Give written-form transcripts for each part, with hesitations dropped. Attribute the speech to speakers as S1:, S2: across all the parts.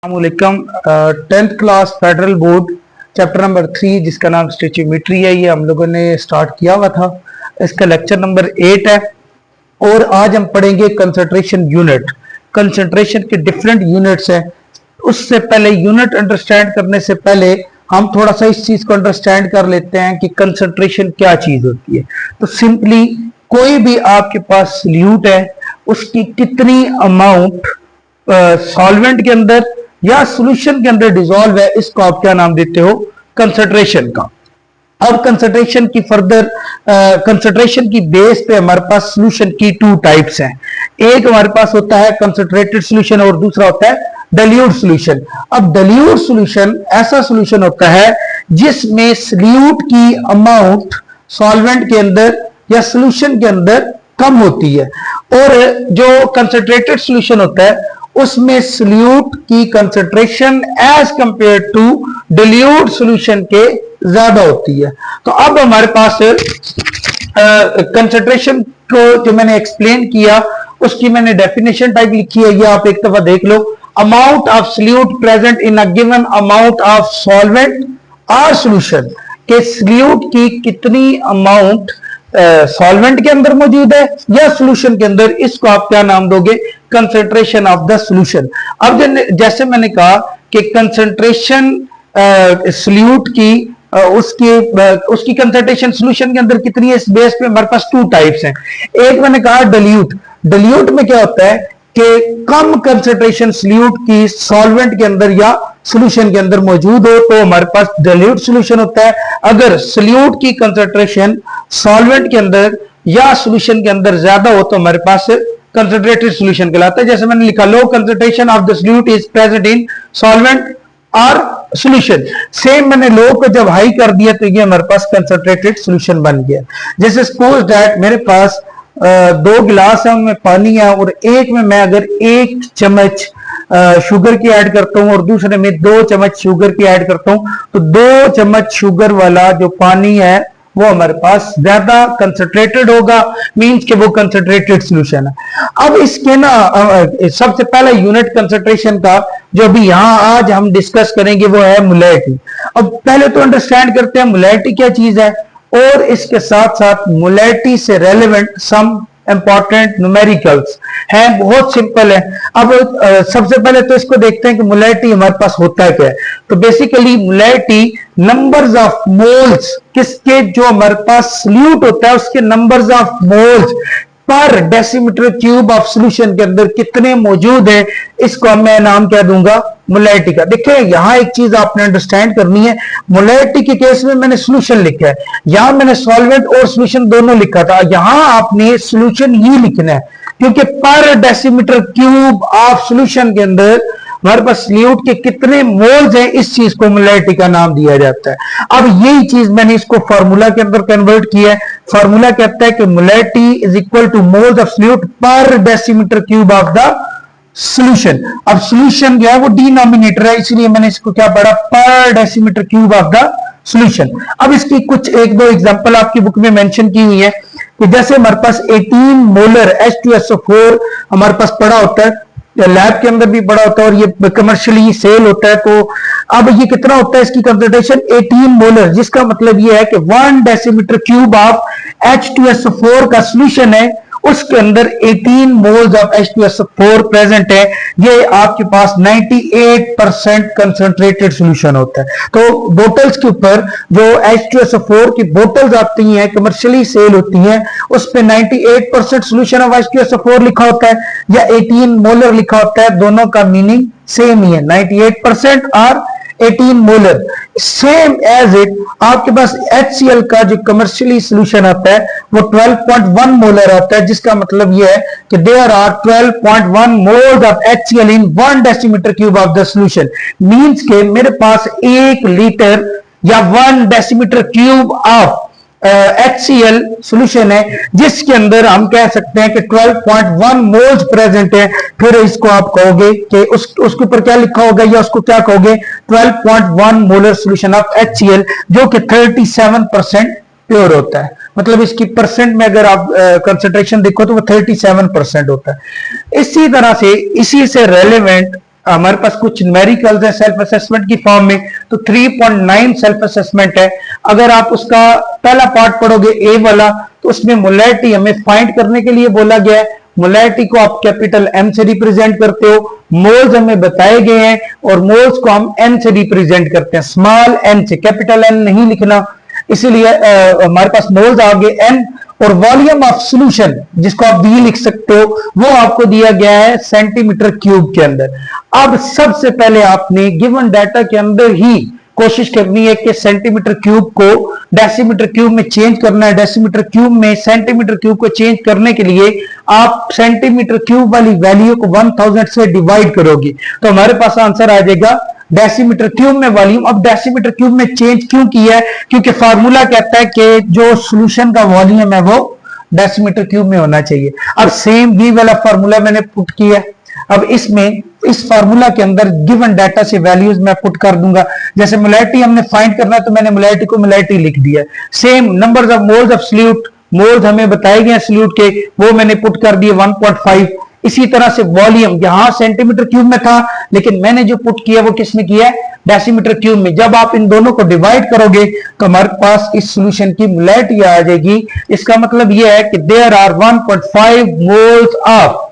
S1: अस्सलामुअलैकुम। 10th class federal board chapter number 3 जिसका नाम स्टोचियोमेट्री है, ये हम लोगों ने स्टार्ट किया हुआ था। इसका लेक्चर नंबर 8 है और आज हम पढ़ेंगे कंसंट्रेशन यूनिट। कंसंट्रेशन के डिफरेंट यूनिट्स हैं। उससे पहले यूनिट अंडरस्टैंड करने से पहले हम थोड़ा सा इस चीज को अंडरस्टैंड कर लेते हैं कि कंसंट्रेशन क्या चीज होती है। तो सिंपली कोई भी आपके पास सॉल्यूट है, उसकी कितनी अमाउंट सॉल्वेंट के अंदर या सॉल्यूशन के अंदर डिसॉल्व है, इसको आप क्या नाम देते हो? कंसंट्रेशन का। अब कंसंट्रेशन की फर्दर कंसंट्रेशन की बेस पे हमारे पास सॉल्यूशन की टू टाइप्स हैं। एक हमारे पास होता है कंसंट्रेटेड सॉल्यूशन और दूसरा होता है डाइल्यूट सॉल्यूशन। अब डाइल्यूट सॉल्यूशन ऐसा सॉल्यूशन होता है जिसमें सॉल्यूट की अमाउंट सॉल्वेंट के अंदर या सॉल्यूशन के अंदर कम होती है, और जो कंसंट्रेटेड सॉल्यूशन होता है उसमें सॉल्यूट की concentration as compare to dilute solution के ज्यादा होती है। तो अब हमारे पास कंसंट्रेशन को जो मैंने एक्सप्लेन किया उसकी मैंने डेफिनेशन टाइप लिखी है, ये आप एक दफा देख लो। Amount of solute present in a given amount of solvent और सॉल्यूशन के सॉल्यूट की कितनी अमाउंट सॉल्वेंट के अंदर मौजूद है या सॉल्यूशन के अंदर, इसको आप क्या नाम दोगे? Concentration of the solution. अब जैसे मैंने कहा कि कंसंट्रेशन सॉल्यूट की उसकी कंसंट्रेशन सॉल्यूशन के अंदर कितनी है, इस बेस पे हमारे पास टू टाइप्स हैं। एक मैंने कहा डाइल्यूट। डाइल्यूट में क्या होता है कि कम कंसंट्रेशन सॉल्यूट की सॉल्वेंट के अंदर या सॉल्यूशन के अंदर मौजूद हो तो हमारे पास डाइल्यूट सॉल्यूशन होता है। अगर सॉल्यूट की कंसंट्रेशन सॉल्वेंट के अंदर या सॉल्यूशन के अंदर ज्यादा हो तो हमारे पास कंसंट्रेटेड सॉल्यूशन कहलाता है। जैसे मैंने लिखा, low concentration of the solute is present in solvent और सॉल्यूशन। सेम मैंने लो को जब हाई कर दिया तो ये हमारे पास कंसंट्रेटेड सॉल्यूशन बन गया। जैसे सपोज दैट मेरे पास दो गिलास है, उनमें पानी है, और एक में मैं अगर 1 चम्मच शुगर की ऐड करता हूं और दूसरे में 2 चम्मच शुगर की ऐड करता हूं, तो 2 चम्मच शुगर वाला जो पानी है वो हमारे पास ज्यादा कंसंट्रेटेड होगा, मींस कि वो कंसंट्रेटेड सॉल्यूशन है। अब इसके ना सबसे पहला यूनिट कंसंट्रेशन का जो अभी यहां आज हम डिस्कस करेंगे वो है मोलैरिटी। अब पहले तो अंडरस्टैंड करते हैं मोलैरिटी क्या चीज है, और इसके साथ साथ मोलैरिटी से रेलेवेंट सम इंपॉर्टेंट न्यूमेरिकल्स हैं। बहुत सिंपल है। अब सबसे पहले तो इसको देखते हैं कि मोलैरिटी हमारे पास होता क्या है। तो basically molarity numbers of moles, किसके जो हमारे पास सॉल्यूट होता है उसके numbers of moles per decimetre cube of solution के अंदर कितने मौजूद है, इसको मैं नाम क्या दूंगा? मोलैरिटी का। देखिए यहां एक चीज आपने अंडरस्टैंड करनी है, मोलैरिटी के केस में मैंने सॉल्यूशन लिखा है, यहां मैंने सॉल्वेंट और सॉल्यूशन दोनों लिखा था, यहां आपने सॉल्यूशन ही लिखना है, क्योंकि पर डेसीमीटर क्यूब ऑफ सॉल्यूशन के अंदर हमारे पास सॉल्यूट के कितने मोल्स हैं, इस चीज को मोलैरिटी का नाम दिया जाता है। अब यही चीज मैंने इसको फार्मूला के अंदर कन्वर्ट किया है। फार्मूला कहता है कि molarity is equal to moles of solute per decimetre cube of the solution. अब सॉल्यूशन जो है वो डिनोमिनेटर है, इसलिए मैंने इसको क्या पढ़ा? पर decimetre cube of the solution. अब इसकी कुछ एक दो एग्जांपल आपकी बुक में मेंशन की हुई है कि जैसे हमारे पास 18 मोलर H2SO4 हमारे पास पड़ा होता है, लैब के अंदर भी बड़ा होता है और ये कमर्शियली सेल होता है। तो अब ये कितना होता है इसकी कंसंट्रेशन? 18 मोलर, जिसका मतलब ये है कि 1 डेसीमीटर क्यूब ऑफ H2SO4 का सॉल्यूशन है, उसके अंदर 18 मोल्स ऑफ H2SO4 प्रेजेंट है। ये आपके पास 98% कंसंट्रेटेड सॉल्यूशन होता है। तो बोतल्स के ऊपर जो H2SO4 की बोतल्स आती हैं, कमर्शियली सेल होती हैं, उस पे 98% सॉल्यूशन ऑफ H2SO4 लिखा होता है या 18 मोलर लिखा होता है। दोनों का मीनिंग सेम ही है, 98% और 18 मोलर। सेम एज इट आपके पास HCl का जो कमर्शियली सॉल्यूशन आता है वो 12.1 मोलर आता है, जिसका मतलब ये है कि there are 12.1 moles of HCl in 1 decimetre cube of the solution. Means के मेरे पास 1 लीटर या 1 decimetre cube of HCl solution है, जिसके अंदर हम कह सकते हैं कि 12.1 मोल्स प्रेजेंट है। फिर इसको आप कहोगे कि उसके ऊपर क्या लिखा होगा या उसको क्या कहोगे? 12.1 मोलर सॉल्यूशन ऑफ HCl, जो कि 37% प्योर होता है। मतलब इसकी परसेंट में अगर आप कंसंट्रेशन देखो तो वो 37% होता है। इसी तरह से इसी से रेलेवेंट हमारे पास कुछ न्यूमेरिकल्स है सेल्फ असेसमेंट की फॉर्म में, तो 3.9 सेल्फ असेसमेंट है। अगर आप उसका पहला पार्ट पढ़ोगे ए वाला, तो उसमें मोलैरिटी हमें फाइंड करने के लिए बोला गया है। मोलैरिटी को आप कैपिटल एम से रिप्रेजेंट करते हो, मोल्स हमें बताए गए हैं और मोल्स को हम एन से रिप्रेजेंट करते हैं, स्मॉल एन से, कैपिटल एन नहीं लिखना। इसीलिए हमारे पास मोल्स आ गए एन, और वॉल्यूम ऑफ सॉल्यूशन जिसको आप बी लिख सकते हो वो आपको दिया गया है सेंटीमीटर क्यूब के अंदर। अब सबसे पहले आपने गिवन डाटा के अंदर ही कोशिश करनी है कि सेंटीमीटर क्यूब को डेसीमीटर क्यूब में चेंज करना है। डेसीमीटर क्यूब में सेंटीमीटर क्यूब को चेंज करने के लिए आप सेंटीमीटर क्यूब वाली वैल्यू को 1000 से डिवाइड करोगे तो हमारे पास आंसर आ जाएगा डेसीमीटर क्यूब में वॉल्यूम। अब डेसीमीटर क्यूब में चेंज क्यों किया है? क्योंकि फार्मूला कहता है कि जो सॉल्यूशन का वॉल्यूम है वो डेसीमीटर क्यूब में होना चाहिए। अब सेम बी वाला फार्मूला मैंने पुट किया। अब इसमें इस फार्मूला के अंदर गिवन डाटा से वैल्यूज मैं पुट कर दूंगा। जैसे मोलैरिटी हमने फाइंड करना है तो मैंने मोलैरिटी को मोलैरिटी लिख दिया। Same numbers of moles of solute, moles हमें बताए गए सॉल्यूट के, वो मैंने पुट कर दिए 1.5। इसी तरह से वॉल्यूम यहां सेंटीमीटर क्यूब में था, लेकिन मैंने जो पुट किया वो किसमें किया है? डेसीमीटर क्यूब में। जब आप इन दोनों को डिवाइड करोगे तो हमारे पास इस सॉल्यूशन की मोलैरिटी आ जाएगी। इसका मतलब यह है कि there are 1.5 moles of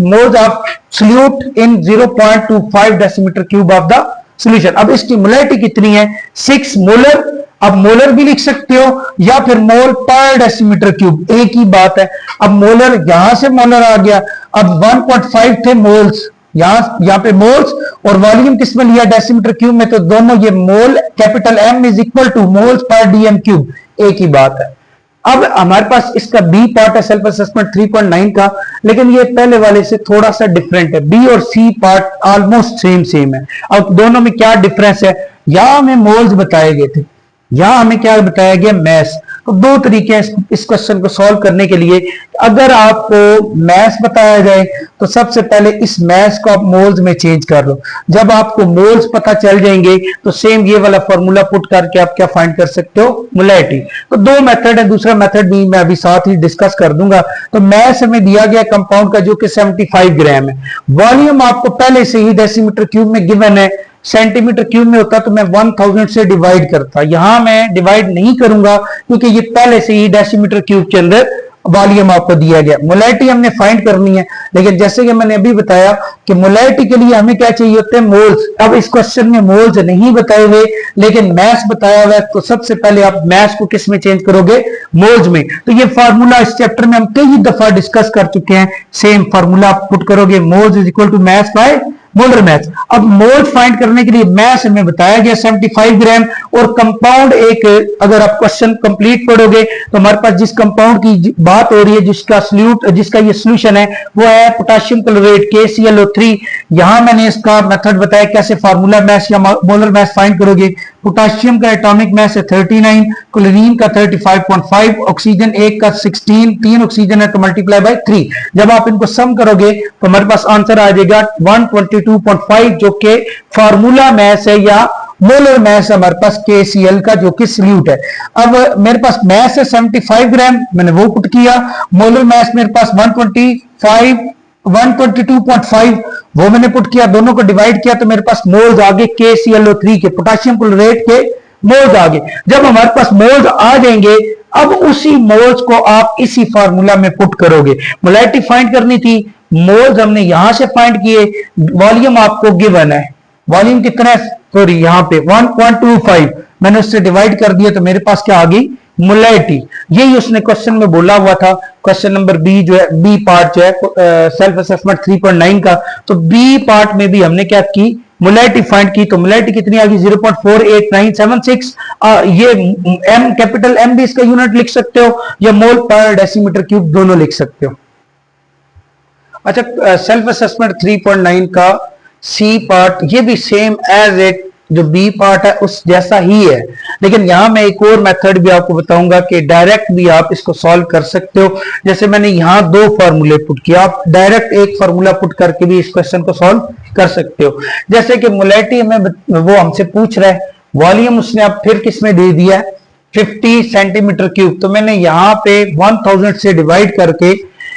S1: moles of solute in 0.25 decimetre cube of the solution. अब इसकी मोलैरिटी कितनी है? 6 मोलर। अब मोलर भी लिख सकते हो या फिर मोल पर डेसीमीटर क्यूब, एक ही बात है। अब मोलर यहां से मोलर आ गया। अब 1.5 थे मोल्स, यहां पे मोल्स, और वॉल्यूम किसमें लिया? डेसीमीटर क्यूब में। तो दोनों ये mole capital M is equal to moles per dm cube, एक ही बात है। अब हमारे पास इसका बी पार्ट है सेल्फ असेसमेंट 3.9 का, लेकिन ये पहले वाले से थोड़ा सा डिफरेंट है। बी और सी पार्ट ऑलमोस्ट सेम है। अब दोनों में क्या डिफरेंस है? यहां हमें मोल्स बताए गए थे, यहां हमें क्या बताया गया? मैस। तो दो तरीके हैं इस क्वेश्चन को सॉल्व करने के लिए। अगर आपको मैस बताया जाए तो सबसे पहले इस मैस को आप मोल्स में चेंज कर लो। जब आपको मोल्स पता चल जाएंगे तो सेम ये वाला फॉर्मूला पुट करके आप क्या फाइंड कर सकते हो? मोलैरिटी। तो दो मेथड है, दूसरा मेथड भी मैं अभी साथ ही डिस्कस कर दूंगा। तो मैस हमें दिया गया कंपाउंड का जो कि 75 ग्राम है। वॉल्यूम आपको पहले से ही डेसीमीटर क्यूब में गिवन है, सेंटीमीटर क्यूब में होता तो मैं 1000 से डिवाइड करता। यहां मैं डिवाइड नहीं करूंगा क्योंकि ये पहले से ही डेसीमीटर क्यूब के अंदर वॉल्यूम आपको दिया गया। मोलैरिटी हमने फाइंड करनी है, लेकिन जैसे कि मैंने अभी बताया कि मोलैरिटी के लिए हमें क्या चाहिए होते हैं? मोल्स। अब इस क्वेश्चन में मोल्स नहीं बताए हुए लेकिन मैस बताया हुआ है, तो सबसे पहले आप मैस को किस में चेंज करोगे? मोल्स में। तो ये फार्मूला इस चैप्टर में हम कई दफा डिस्कस कर चुके हैं। सेम फार्मूला आप पुट करोगे, moles is equal to mass by molar mass. अब मोल्स फाइंड करने के लिए मैस हमें बताया गया 75 ग्राम, और कंपाउंड एक, अगर आप क्वेश्चन कंप्लीट पढ़ोगे तो हमारे पास जिस कंपाउंड की बात हो रही है, जिसका ये सॉल्यूशन है वो है पोटेशियम क्लोराइड KClO3। यहां मैंने इसका मेथड बताया कैसे फार्मूला मैस या मोलर मैस फाइंड करोगे। पोटेशियम का एटॉमिक मैस है 39, क्लोरीन का 35.5, ऑक्सीजन एक का 16, 3 ऑक्सीजन है तो मल्टीप्लाई बाय 3। जब आप इनको सम करोगे तो हमारे पास आंसर आ जाएगा 122.5, जो कि फार्मूला मैस है या मोलर मैस हमारे पास KCl का, जो कि सॉल्यूट है। अब मेरे पास मैस है 75 ग्राम, मैंने वो पुट किया। मोलर मैस मेरे पास 122.5 वो मैंने पुट किया। दोनों को डिवाइड किया तो मेरे पास मोल्स आ गए KClO3 के, पोटेशियम क्लोराइड के मोल्स आ गए। जब हमारे पास मोल्स आ जाएंगे, अब उसी मोल्स को आप इसी फार्मूला में पुट करोगे। मोलैरिटी फाइंड करनी थी, मोल्स हमने यहां से फाइंड किए। वॉल्यूम आपको गिवन है, वॉल्यूम कितना है? सॉरी, यहां पे 1.25 मैंने उससे डिवाइड कर दिया तो मेरे पास क्या आ गई? मोलैरिटी। यही उसने क्वेश्चन में बोला हुआ था। क्वेश्चन नंबर बी जो है, बी पार्ट जो है सेल्फ असेसमेंट 3.9 का, तो बी पार्ट में भी हमने क्या की? मोलैरिटी फाइंड की। तो मोलैरिटी कितनी आ गई? 0.48976। ये एम, कैपिटल एम भी इसका यूनिट लिख सकते हो या मोल पर डेसीमीटर क्यूब दोनों लिख सकते हो। अच्छा, सेल्फ असेसमेंट 3.9 का सी पार्ट ये भी सेम एज इट जो बी पार्ट है उस जैसा ही है, लेकिन यहां मैं एक और मेथड भी आपको बताऊंगा कि डायरेक्ट भी आप इसको सॉल्व कर सकते हो। जैसे मैंने यहां दो फार्मूले पुट किया, आप डायरेक्ट एक फार्मूला पुट करके भी इस क्वेश्चन को सॉल्व कर सकते हो। जैसे कि मोलैरिटी में वो हमसे पूछ रहा है, वॉल्यूम उसने अब फिर किसमें दे दिया है? 50 सेंटीमीटर क्यूब। तो मैंने यहां पे 1000 से डिवाइड करके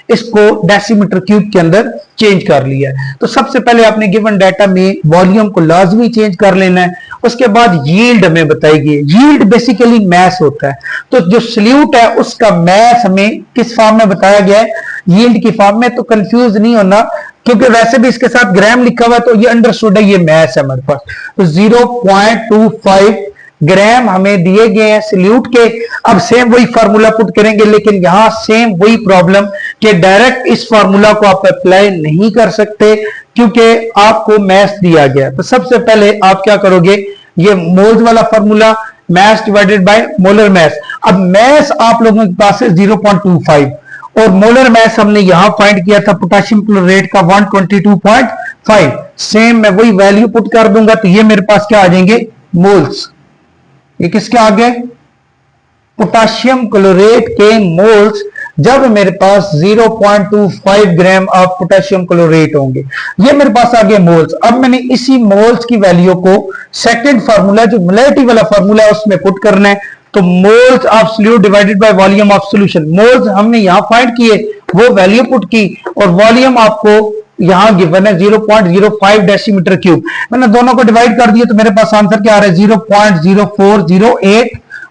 S1: इसको डेसीमीटर क्यूब के अंदर चेंज कर लिया है। तो सबसे पहले आपने गिवन डाटा में वॉल्यूम को लाजमी चेंज कर लेना है। उसके बाद यील्ड हमें बताएगी। यील्ड बेसिकली मैस होता है, तो जो सल्यूट है उसका मैस हमें किस फॉर्म में बताया गया है, यील्ड की फॉर्म में। तो कंफ्यूज नहीं होना, क्योंकि वैसे भी इसके साथ ग्राम लिखा हुआ है तो ये अंडरस्टूड है, ये मैस है हमारे पास। तो 0.25 ग्राम हमें दिए गए हैं सल्यूट के। अब सेम वही फार्मूला पुट करेंगे, लेकिन यहां सेम वही प्रॉब्लम कि डायरेक्ट इस फार्मूला को आप अप्लाई नहीं कर सकते क्योंकि आपको मैस दिया गया। तो सबसे पहले आप क्या करोगे, ये मोल्स वाला formula, mess divided by molar mass. अब मैस आप लोगों के पास है 0.25 और मोलर मैस हमने यहां फाइंड किया था पोटेशियम क्लोरेट का 122.5। सेम मैं वही वैल्यू पुट कर दूंगा, तो ये मेरे पास क्या आ जाएंगे, मोल्स। ये किसके आगे, पोटेशियम क्लोरेट के मोल्स, जब मेरे पास 0.25 ग्राम ऑफ पोटेशियम क्लोरेट होंगे, ये मेरे पास आ गए मोल्स। अब मैंने इसी मोल्स की वैल्यू को सेकंड फार्मूला जो मोलैरिटी वाला फार्मूला है उसमें पुट करना है। तो moles of solute divided by volume of solution, moles हमने यहां फाइंड किए, वो वैल्यू पुट की, और वॉल्यूम आपको यहां गिवन है 0.05 डेसीमीटर क्यूब। मैंने दोनों को डिवाइड कर दिया तो मेरे पास आंसर क्या आ रहा है, 0.0408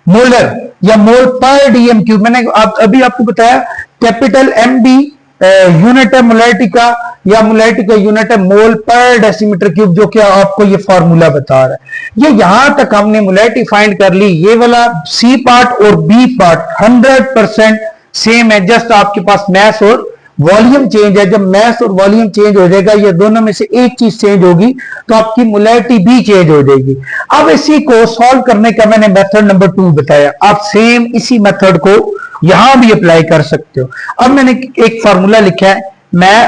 S1: मोलर या मोल पर डीएम क्यूब। मैंने अभी आपको बताया कैपिटल एमडी यूनिट है मोलैरिटी का, या मोलैरिटी का यूनिट है मोल पर डेसीमीटर क्यूब, जो कि आपको ये फार्मूला बता रहा है। ये यहां तक हमने मोलैरिटी फाइंड कर ली। ये वाला सी पार्ट और बी पार्ट 100% सेम है, जस्ट आपके पास मैस और वॉल्यूम चेंज है। जब मैस और वॉल्यूम चेंज हो जाएगा, ये दोनों में से एक चीज चेंज होगी तो आपकी मोलैरिटी भी चेंज हो जाएगी। अब इसी को सॉल्व करने का मैंने मेथड नंबर 2 बताया। आप सेम इसी मेथड को यहां भी अप्लाई कर सकते हो। अब मैंने एक फार्मूला लिखा है,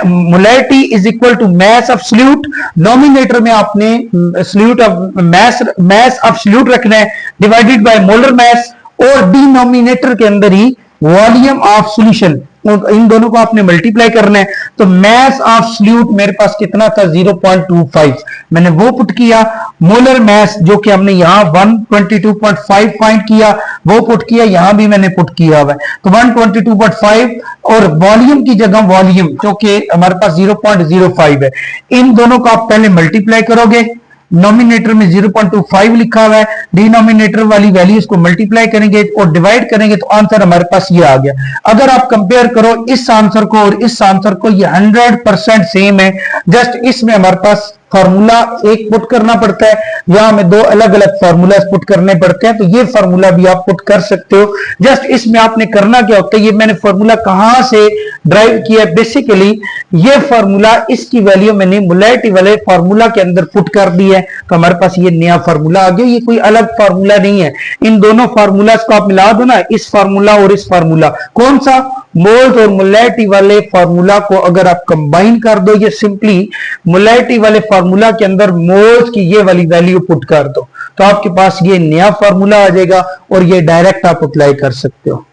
S1: molarity is equal to mass of solute. Numerator में आपने solute of mass of solute रखना है डिवाइडेड बाय मोलर मैस, और डिनोमिनेटर के अंदर ही वॉल्यूम ऑफ सॉल्यूशन, इन दोनों को आपने मल्टीप्लाई करना है। तो मैस ऑफ सॉल्यूट मेरे पास कितना था, 0.25, मैंने वो पुट किया। मोलर मैस जो कि हमने यहां 122.5 फाइंड किया, वो पुट किया, यहां भी मैंने पुट किया हुआ है। तो 122.5 और वॉल्यूम की जगह वॉल्यूम जो कि हमारे पास 0.05 है, इन दोनों को आप पहले मल्टीप्लाई करोगे। नॉमिनेटर में 0.25 लिखा हुआ है, डिनोमिनेटर वाली वैल्यूज को मल्टीप्लाई करेंगे और डिवाइड करेंगे तो आंसर हमारे पास ये आ गया। अगर आप कंपेयर करो इस आंसर को और इस आंसर को, ये 100% सेम है। जस्ट इसमें हमारे पास फार्मूला एक पुट करना पड़ता है, यहां में दो अलग अलग फार्मूला पुट करने पड़ते हैं। तो ये फार्मूला भी आप पुट कर सकते हो। जस्ट इसमें आपने करना क्या होता है, ये मैंने फार्मूला कहां से ड्राइव किया है, बेसिकली ये फार्मूला, इसकी वैल्यू मैंने मोलैरिटी वाले फार्मूला के अंदर पुट कर दी है, तो हमारे पास ये नया फार्मूला आ गया। ये कोई अलग फार्मूला नहीं है। इन दोनों फार्मूलाज को आप मिला दो ना, इस फार्मूला और इस फार्मूला, कौन सा, मोल्स और मोलैरिटी वाले फार्मूला को अगर आप कंबाइन कर दो, ये सिंपली मोलैरिटी वाले फार्मूला के अंदर मोल्स की ये वाली वैल्यू पुट कर दो, तो आपके पास ये नया फार्मूला आ जाएगा और ये डायरेक्ट आप अप्लाई कर सकते हो।